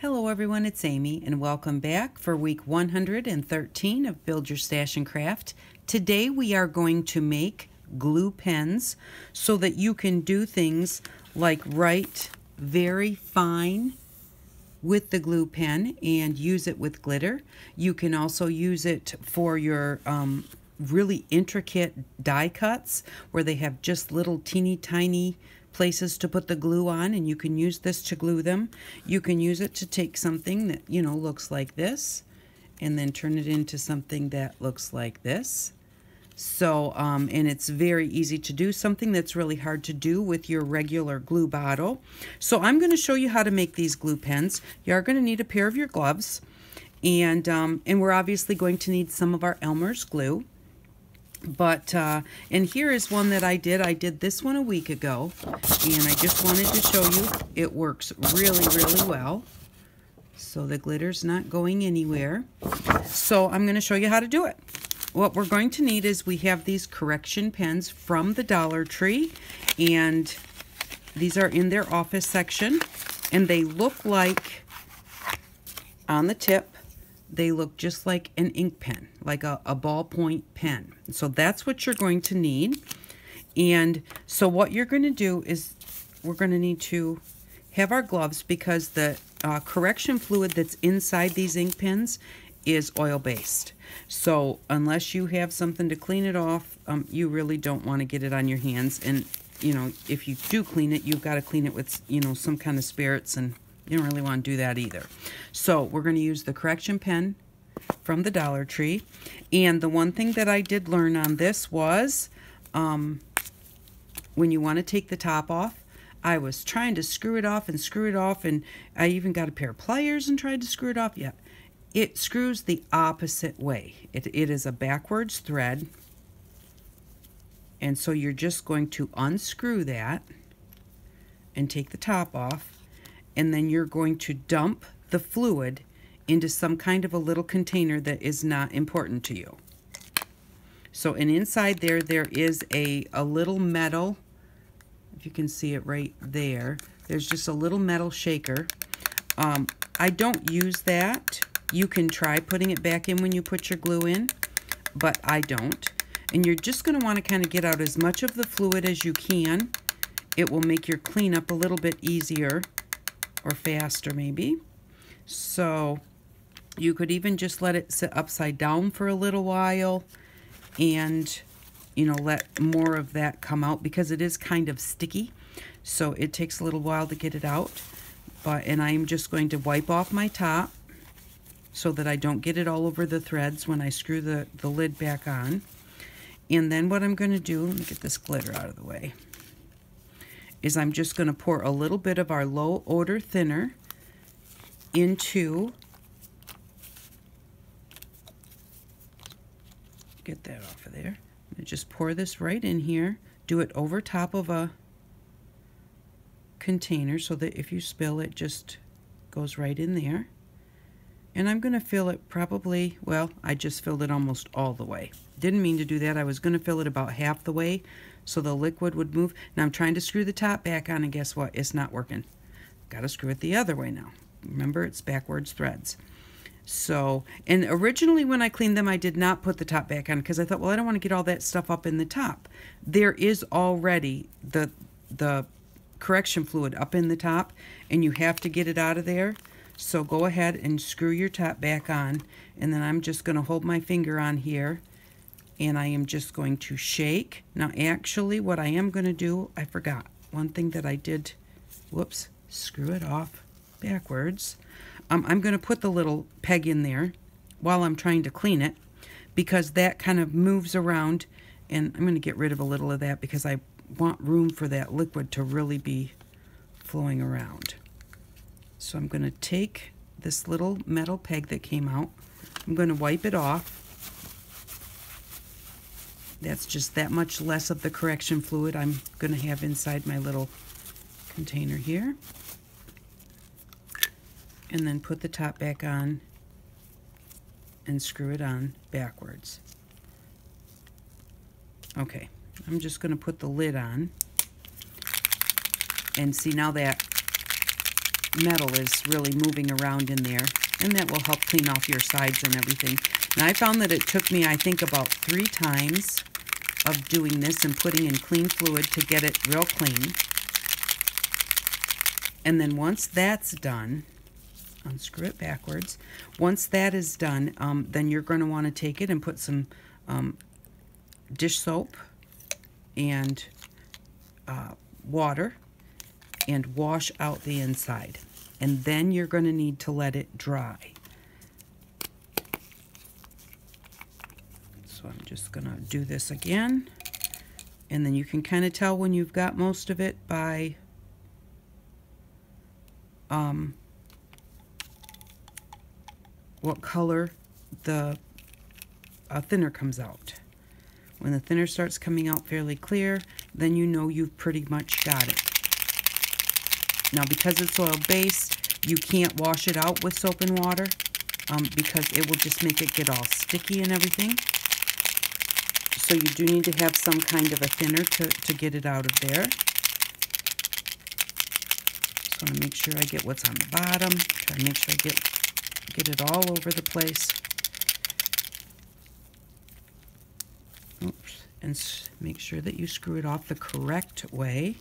Hello everyone, it's Amy and welcome back for week 113 of Build Your Stash and Craft. Today we are going to make glue pens so that you can do things like write very fine with the glue pen and use it with glitter. You can also use it for your really intricate die cuts where they have just little teeny tiny places to put the glue on, and you can use this to glue them. You can use it to take something that looks like this and then turn it into something that looks like this. So and it's very easy to do, something that's really hard to do with your regular glue bottle. So I'm going to show you how to make these glue pens. You are going to need a pair of your gloves, and we're obviously going to need some of our Elmer's glue. But and here is one that I did this one a week ago, and I just wanted to show you it works really well. So the glitter's not going anywhere. So I'm going to show you how to do it. What we're going to need is we have these correction pens from the Dollar Tree, and these are in their office section, and they look like, on the tip, they look just like an ink pen, like a ballpoint pen. So that's what you're going to need. And so what you're going to do is we're going to need to have our gloves, because the correction fluid that's inside these ink pens is oil-based. So unless you have something to clean it off, you really don't want to get it on your hands. And, if you do clean it, you've got to clean it with, some kind of spirits, and you don't really want to do that either. So we're going to use the correction pen from the Dollar Tree. And the one thing that I did learn on this was when you want to take the top off, I was trying to screw it off, and I even got a pair of pliers and tried to screw it off. Yeah, it screws the opposite way. It is a backwards thread. And so you're just going to unscrew that and take the top off. And then you're going to dump the fluid into some kind of a little container that is not important to you. So, and inside there is a little metal, if you can see it right there, there's just a little metal shaker. I don't use that. You can try putting it back in when you put your glue in, but I don't. And you're just going to want to kind of get out as much of the fluid as you can. It will make your cleanup a little bit easier, or faster maybe. So you could even just let it sit upside down for a little while and let more of that come out, because it is kind of sticky, so it takes a little while to get it out. And I'm just going to wipe off my top so that I don't get it all over the threads when I screw the lid back on. And then what I'm going to do, let me get this glitter out of the way, is I'm just going to pour a little bit of our low odor thinner into, get that off of there, I'm going to just pour this right in here, do it over top of a container so that if you spill, it just goes right in there. And I'm going to fill it probably, well, I just filled it almost all the way. Didn't mean to do that. I was going to fill it about half the way so the liquid would move. Now I'm trying to screw the top back on, and guess what? It's not working. Got to screw it the other way now. Remember, it's backwards threads. So, and originally when I cleaned them, I did not put the top back on, because I thought, well, I don't want to get all that stuff up in the top. There is already the correction fluid up in the top, and you have to get it out of there. So go ahead and screw your top back on, and then I'm just going to hold my finger on here, and I am just going to shake. Now actually what I am going to do, I forgot one thing that I did, whoops, screw it off backwards. I'm going to put the little peg in there while I'm trying to clean it, because that kind of moves around, and I'm going to get rid of a little of that because I want room for that liquid to really be flowing around. So I'm going to take this little metal peg that came out, I'm going to wipe it off. That's just that much less of the correction fluid I'm going to have inside my little container here. And then put the top back on and screw it on backwards. Okay, I'm just going to put the lid on. And see, now that metal is really moving around in there, and that will help clean off your sides and everything. And I found that it took me, I think, about 3 times of doing this and putting in clean fluid to get it real clean. And then once that's done, unscrew it backwards. Once that is done, then you're going to want to take it and put some dish soap and water and wash out the inside. And then you're going to need to let it dry. So I'm just going to do this again. And then you can kind of tell when you've got most of it by what color the thinner comes out. When the thinner starts coming out fairly clear, then you know you've pretty much got it. Now, because it's oil-based, you can't wash it out with soap and water because it will just make it get all sticky and everything. So you do need to have some kind of a thinner to get it out of there. Just want to make sure I get what's on the bottom. Try to make sure I get it all over the place. Oops. And make sure that you screw it off the correct way.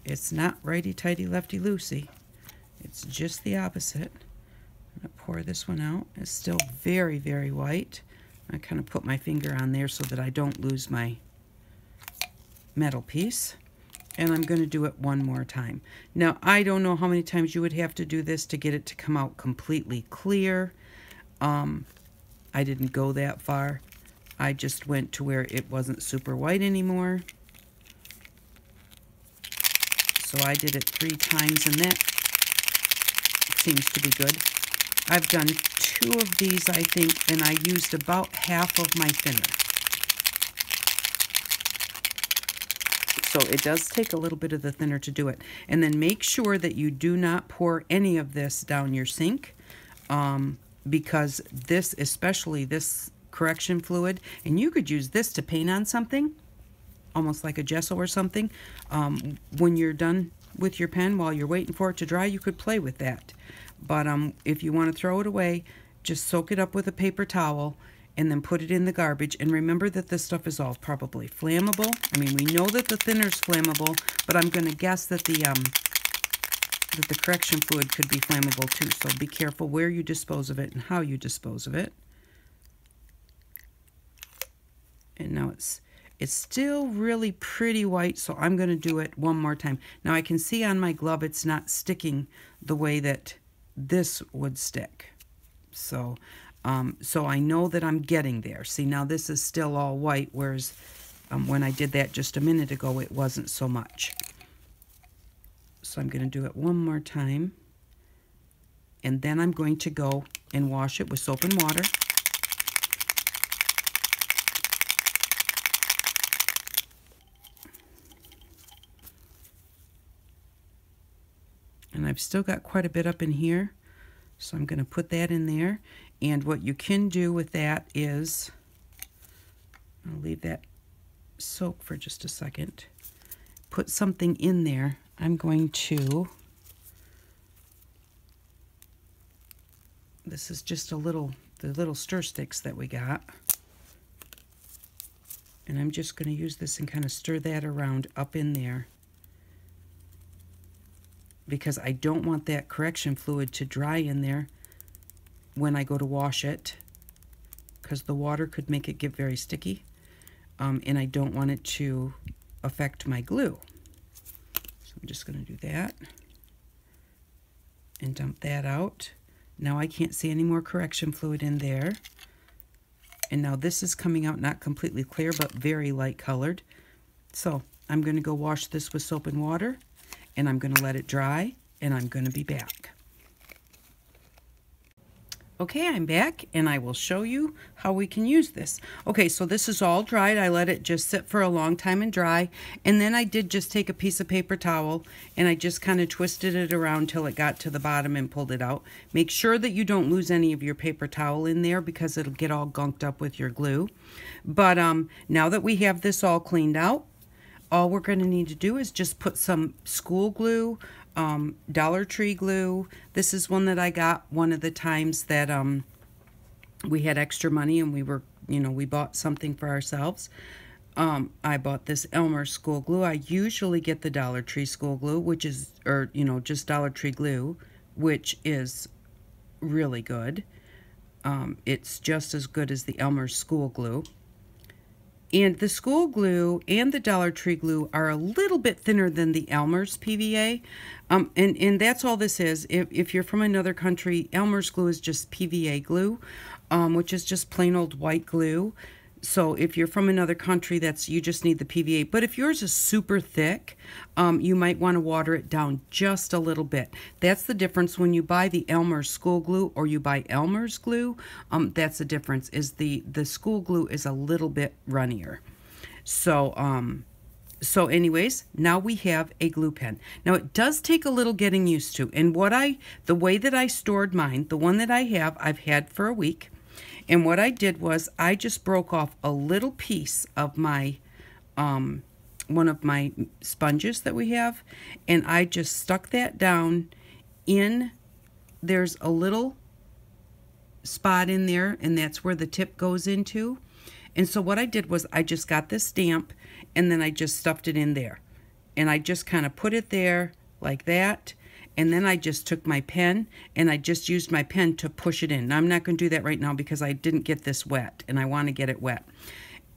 It's not righty-tighty, lefty-loosey. It's just the opposite. I'm going to pour this one out. It's still very, very white. I kind of put my finger on there so that I don't lose my metal piece. And I'm going to do it one more time. Now, I don't know how many times you would have to do this to get it to come out completely clear. I didn't go that far. I just went to where it wasn't super white anymore. So I did it 3 times, and that seems to be good. I've done 2 of these, I think, and I used about half of my thinner. So it does take a little bit of the thinner to do it. And then make sure that you do not pour any of this down your sink, because this, especially this correction fluid, and you could use this to paint on something, almost like a gesso or something. When you're done with your pen, while you're waiting for it to dry, you could play with that. But if you want to throw it away, just soak it up with a paper towel and then put it in the garbage. And remember that this stuff is all probably flammable. I mean, we know that the thinner's flammable, but I'm going to guess that the correction fluid could be flammable too. So be careful where you dispose of it and how you dispose of it. And now it's still really pretty white, so I'm going to do it one more time. Now I can see on my glove it's not sticking the way that this would stick. So I know that I'm getting there. See, now this is still all white, whereas when I did that just a minute ago, it wasn't so much. So I'm going to do it one more time. And then I'm going to go and wash it with soap and water. And I've still got quite a bit up in here, so I'm going to put that in there. And what you can do with that is, I'll leave that soak for just a second. Put something in there. I'm going to, this is just the little stir sticks that we got. And I'm just going to use this and kind of stir that around up in there, because I don't want that correction fluid to dry in there when I go to wash it, because the water could make it get very sticky, and I don't want it to affect my glue. So I'm just going to do that and dump that out. Now I can't see any more correction fluid in there. And now this is coming out not completely clear, but very light colored. So I'm going to go wash this with soap and water, and I'm going to let it dry, and I'm going to be back. Okay, I'm back, and I will show you how we can use this. Okay, so this is all dried. I let it just sit for a long time and dry, and then I did just take a piece of paper towel, and I just kind of twisted it around till it got to the bottom and pulled it out. Make sure that you don't lose any of your paper towel in there, because it'll get all gunked up with your glue. But now that we have this all cleaned out, all we're going to need to do is just put some school glue Dollar Tree glue. This is one that I got one of the times that we had extra money and we were, we bought something for ourselves. I bought this Elmer's school glue. I usually get the Dollar Tree school glue, which is, or, just Dollar Tree glue, which is really good. It's just as good as the Elmer's school glue. And the school glue and the Dollar Tree glue are a little bit thinner than the Elmer's PVA. And that's all this is. If you're from another country, Elmer's glue is just PVA glue, which is just plain old white glue. So if you're from another country, you just need the PVA. But if yours is super thick, you might want to water it down just a little bit. That's the difference when you buy the Elmer's school glue or you buy Elmer's glue. That's the difference, is the school glue is a little bit runnier. So anyways, now we have a glue pen. Now it does take a little getting used to. And the way that I stored mine, the one that I've had for a week. And what I did was I just broke off a little piece of my, one of my sponges that we have, and I just stuck that down in, there's a little spot in there, and that's where the tip goes into. And so what I did was I just got this stamp, and then I just stuffed it in there. And I just kind of put it there like that. And then I just took my pen and I just used my pen to push it in. Now, I'm not going to do that right now because I didn't get this wet and I want to get it wet.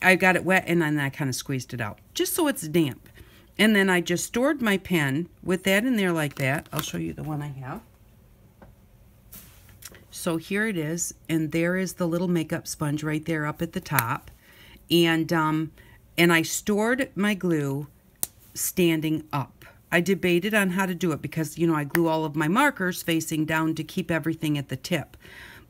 I got it wet and then I kind of squeezed it out just so it's damp. And then I just stored my pen with that in there like that. I'll show you the one I have. So here it is, and there is the little makeup sponge right there up at the top. And I stored my glue standing up. I debated on how to do it because, I glue all of my markers facing down to keep everything at the tip.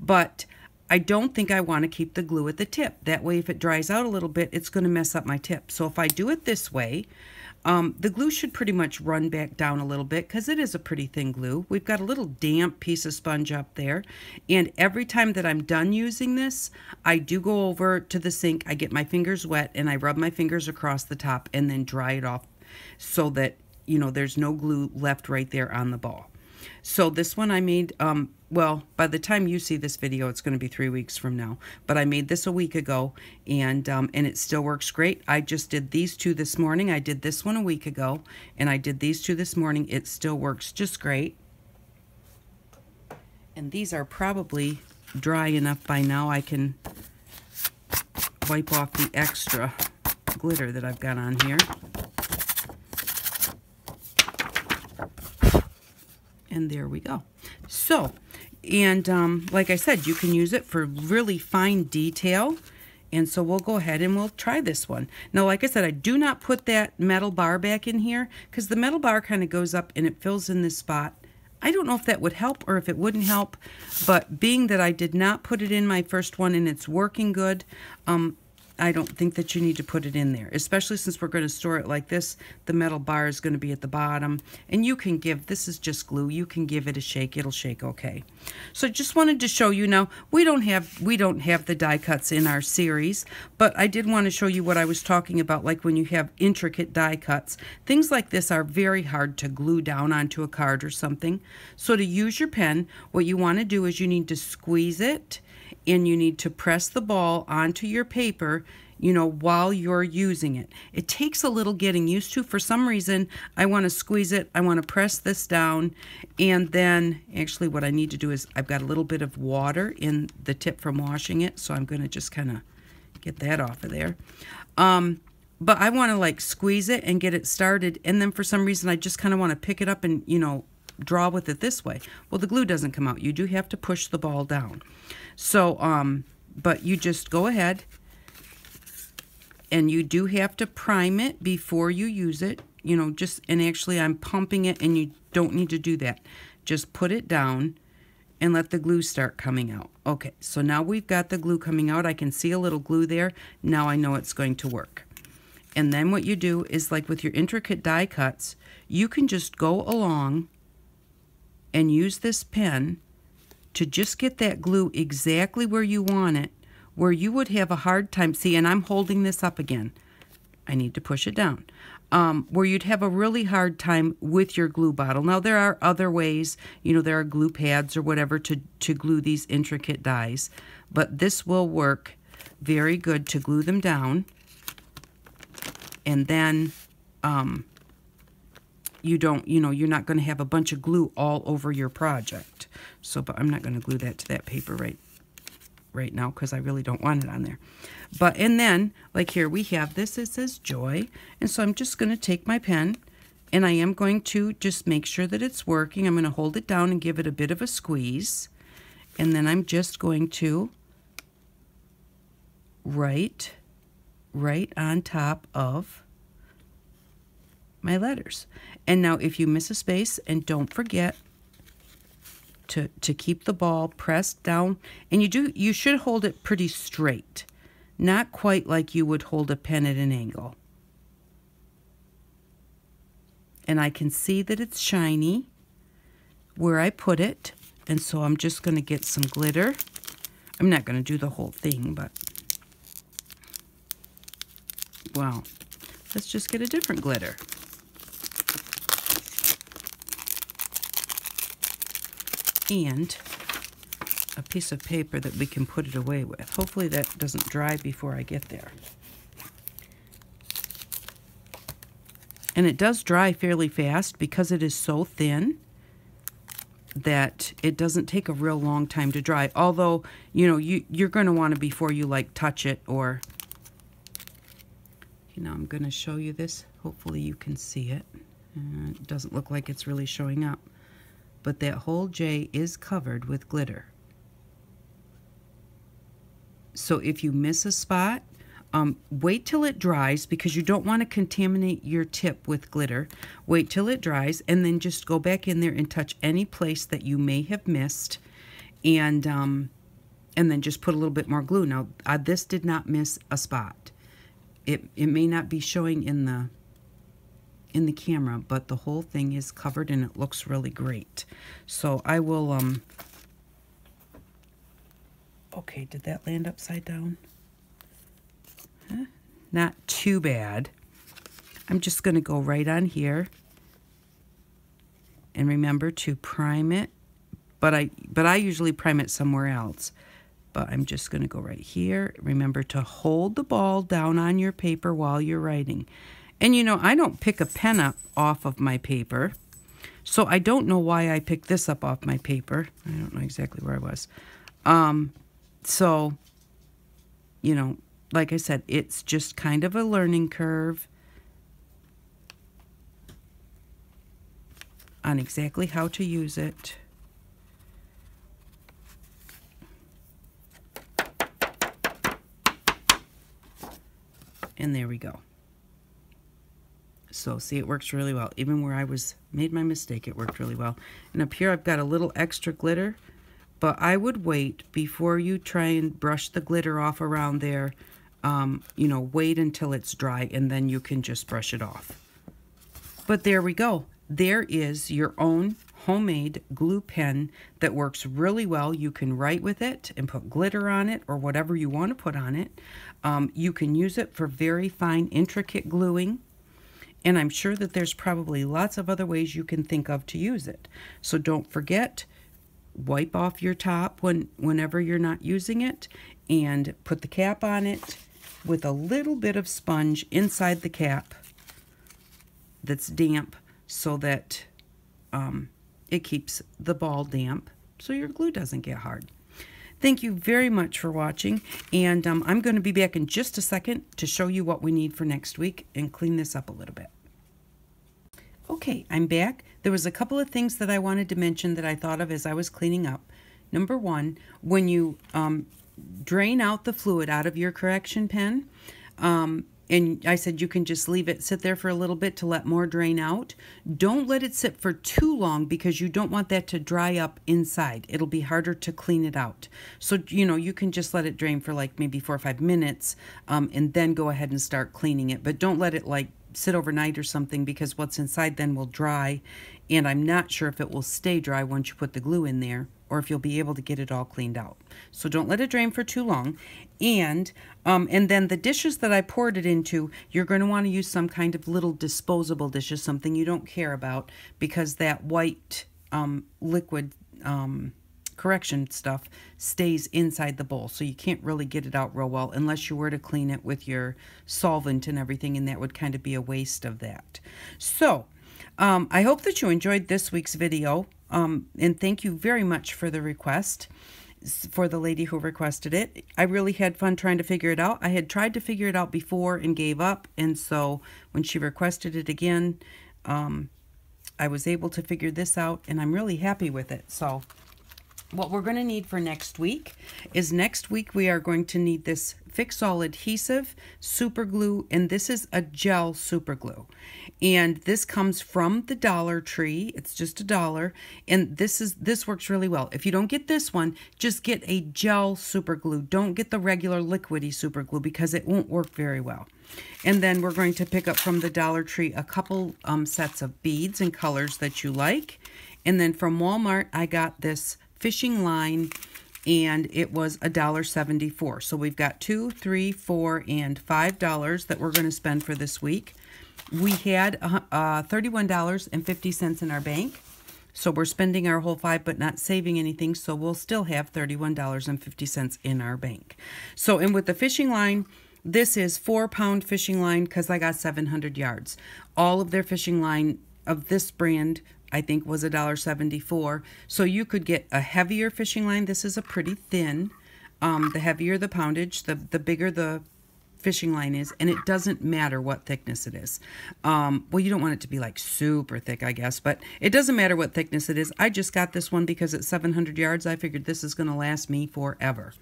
But I don't think I want to keep the glue at the tip. That way, if it dries out a little bit, it's going to mess up my tip. So if I do it this way, the glue should pretty much run back down a little bit because it is a pretty thin glue. We've got a little damp piece of sponge up there. And every time that I'm done using this, I do go over to the sink. I get my fingers wet and I rub my fingers across the top and then dry it off so that there's no glue left right there on the ball. So this one I made, well, by the time you see this video, it's going to be 3 weeks from now. But I made this a week ago, and it still works great. I just did these two this morning. I did this one a week ago, and I did these two this morning. It still works just great. And these are probably dry enough by now. I can wipe off the extra glitter that I've got on here. And there we go. So, and like I said, you can use it for really fine detail. And so we'll go ahead and we'll try this one. Now, like I said, I do not put that metal bar back in here because the metal bar kind of goes up and it fills in this spot. I don't know if that would help or if it wouldn't help, but being that I did not put it in my first one and it's working good, I don't think that you need to put it in there, especially since we're going to store it like this. The metal bar is going to be at the bottom, and you can give, this is just glue, you can give it a shake, it'll shake okay. So just wanted to show you. Now, we don't have the die cuts in our series, but I did want to show you what I was talking about, like when you have intricate die cuts. Things like this are very hard to glue down onto a card or something. So to use your pen, what you want to do is you need to squeeze it, and you need to press the ball onto your paper, while you're using it. It takes a little getting used to. For some reason, I want to squeeze it. I want to press this down. And then, actually, what I need to do is I've got a little bit of water in the tip from washing it. So I'm going to just kind of get that off of there. But I want to, squeeze it and get it started. And then for some reason, I just kind of want to pick it up and, draw with it this way. Well, the glue doesn't come out. You do have to push the ball down. So, but you just go ahead and you do have to prime it before you use it, and actually I'm pumping it and you don't need to do that. Just put it down and let the glue start coming out. Okay, so now we've got the glue coming out. I can see a little glue there. Now I know it's going to work. And then what you do is, like with your intricate die cuts, you can just go along and use this pen to just get that glue exactly where you want it, where you would have a hard time. See, and I'm holding this up again. I need to push it down. where you'd have a really hard time with your glue bottle. Now, there are other ways, there are glue pads or whatever to glue these intricate dies, but this will work very good to glue them down. And then you're not going to have a bunch of glue all over your project. So, but I'm not going to glue that to that paper right now because I really don't want it on there. And then, like here, we have this. It says Joy. And so I'm just going to take my pen, and I am going to just make sure that it's working. I'm going to hold it down and give it a bit of a squeeze. And then I'm just going to write right on top of my letters. And now if you miss a space, and don't forget to keep the ball pressed down, and you should hold it pretty straight, not quite like you would hold a pen at an angle. And I can see that it's shiny where I put it, and so I'm just going to get some glitter. I'm not going to do the whole thing, but well, let's just get a different glitter. And a piece of paper that we can put it away with. Hopefully that doesn't dry before I get there. And it does dry fairly fast because it is so thin that it doesn't take a real long time to dry. Although, you're going to want to, before you touch it, or I'm going to show you this. Hopefully you can see it. It doesn't look like it's really showing up. But that whole J is covered with glitter. So if you miss a spot, wait till it dries, because you don't want to contaminate your tip with glitter. Wait till it dries, and then just go back in there and touch any place that you may have missed, and then just put a little bit more glue. Now, this did not miss a spot. It may not be showing in the camera, but the whole thing is covered and it looks really great. So I will, okay, did that land upside down? Huh? Not too bad. I'm just going to go right on here. And remember to prime it, but I usually prime it somewhere else. But I'm just going to go right here. Remember to hold the ball down on your paper while you're writing. And I don't pick a pen up off of my paper, so I don't know why I picked this up off my paper. I don't know exactly where I was. So, like I said, it's just kind of a learning curve on exactly how to use it. And there we go. So see, it works really well. Even where I made my mistake, it worked really well. And up here I've got a little extra glitter, but I would wait before you try and brush the glitter off around there. Wait until it's dry, and then you can just brush it off. But there we go. There is your own homemade glue pen that works really well. You can write with it and put glitter on it or whatever you want to put on it. You can use it for very fine, intricate gluing. And I'm sure that there's probably lots of other ways you can think of to use it. So don't forget, wipe off your top whenever you're not using it, and put the cap on it with a little bit of sponge inside the cap that's damp, so that it keeps the ball damp so your glue doesn't get hard. Thank you very much for watching, and I'm going to be back in just a second to show you what we need for next week and clean this up a little bit. Okay, I'm back. There was a couple of things that I wanted to mention that I thought of as I was cleaning up. Number one, when you drain out the fluid out of your correction pen, and I said you can just leave it sit there for a little bit to let more drain out. Don't let it sit for too long, because you don't want that to dry up inside. It'll be harder to clean it out. So, you can just let it drain for like maybe 4 or 5 minutes, and then go ahead and start cleaning it. But don't let it sit overnight or something, because what's inside then will dry, and I'm not sure if it will stay dry once you put the glue in there, or if you'll be able to get it all cleaned out. So don't let it drain for too long. And then the dishes that I poured it into, you're going to want to use some kind of little disposable dishes, something you don't care about, because that white liquid correction stuff stays inside the bowl, so you can't really get it out real well unless you were to clean it with your solvent and everything, and that would kind of be a waste of that. So I hope that you enjoyed this week's video, and thank you very much for the request, for the lady who requested it. I really had fun trying to figure it out. I had tried to figure it out before and gave up, and so when she requested it again, I was able to figure this out, and I'm really happy with it. So what we're going to need for next week is, next week we are going to need this Fix-All adhesive, super glue, and this is a gel super glue. And this comes from the Dollar Tree. It's just $1, and this works really well. If you don't get this one, just get a gel super glue. Don't get the regular liquidy super glue, because it won't work very well. And then we're going to pick up from the Dollar Tree a couple sets of beads and colors that you like. And then from Walmart, I got this fishing line, and it was $1.74. So we've got $2, $3, $4, and $5 that we're going to spend for this week. We had $31.50 in our bank, so we're spending our whole $5 but not saving anything, so we'll still have $31.50 in our bank. So, and with the fishing line, this is 4-pound fishing line, because I got 700 yards. All of their fishing line of this brand, I think, was $1.74. So you could get a heavier fishing line. This is a pretty thin. The heavier the poundage, the bigger the fishing line is, and it doesn't matter what thickness it is. Well, you don't want it to be like super thick, I guess, but it doesn't matter what thickness it is. I just got this one because it's 700 yards. I figured this is going to last me forever.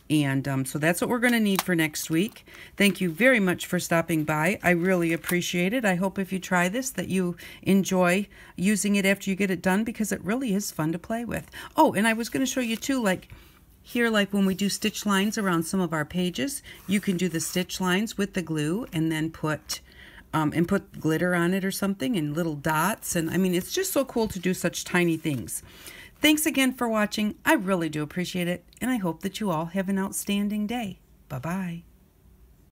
And so that's what we're going to need for next week. Thank you very much for stopping by. I really appreciate it. I hope if you try this that you enjoy using it after you get it done, because it really is fun to play with. Oh, and I was going to show you too, like here, like when we do stitch lines around some of our pages, you can do the stitch lines with the glue and then put glitter on it or something, and little dots. And I mean, it's just so cool to do such tiny things. Thanks again for watching. I really do appreciate it, and I hope that you all have an outstanding day. Bye-bye.